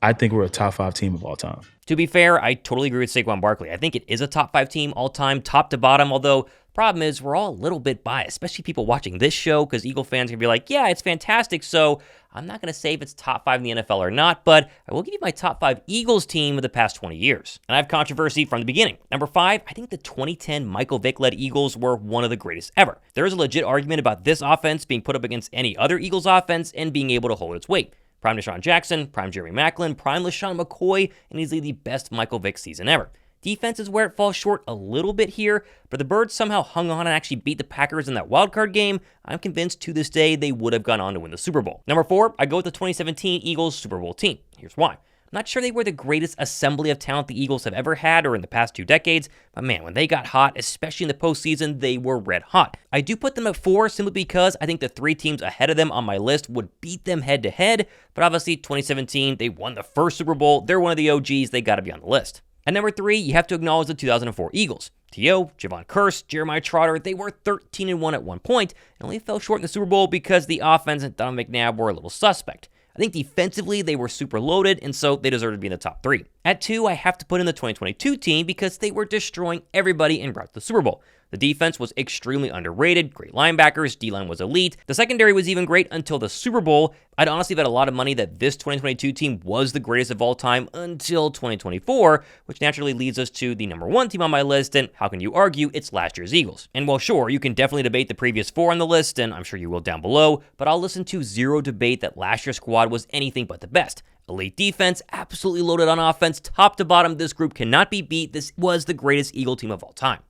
I think we're a top 5 team of all time. To be fair, I totally agree with Saquon Barkley. I think it is a top 5 team all time, top to bottom, although the problem is we're all a little bit biased, especially people watching this show, because Eagle fans can be like, yeah, it's fantastic, so I'm not going to say if it's top 5 in the NFL or not, but I will give you my top 5 Eagles team of the past 20 years. And I have controversy from the beginning. Number 5, I think the 2010 Michael Vick-led Eagles were one of the greatest ever. There is a legit argument about this offense being put up against any other Eagles offense and being able to hold its weight. Prime Deshaun Jackson, prime Jeremy Maclin, prime LaShawn McCoy, and easily the best Michael Vick season ever. Defense is where it falls short a little bit here, but the Birds somehow hung on and actually beat the Packers in that wildcard game. I'm convinced to this day they would have gone on to win the Super Bowl. Number 4, I go with the 2017 Eagles Super Bowl team. Here's why. I'm not sure they were the greatest assembly of talent the Eagles have ever had or in the past 2 decades, but man, when they got hot, especially in the postseason, they were red hot. I do put them at 4 simply because I think the 3 teams ahead of them on my list would beat them head to head, but obviously 2017, they won the first Super Bowl, they're one of the OGs, they gotta be on the list. At number 3, you have to acknowledge the 2004 Eagles. T.O., Javon Curse, Jeremiah Trotter, they were 13-1 at one point and only fell short in the Super Bowl because the offense and Donovan McNabb were a little suspect. I think defensively, they were super loaded, and so they deserve to be in the top 3. At 2, I have to put in the 2022 team because they were destroying everybody en route to the Super Bowl. The defense was extremely underrated, great linebackers, D-line was elite. The secondary was even great until the Super Bowl. I'd honestly bet a lot of money that this 2022 team was the greatest of all time until 2024, which naturally leads us to the number 1 team on my list, and how can you argue it's last year's Eagles? And while sure, you can definitely debate the previous 4 on the list, and I'm sure you will down below, but I'll listen to zero debate that last year's squad was anything but the best. Elite defense, absolutely loaded on offense, top to bottom, this group cannot be beat. This was the greatest Eagle team of all time.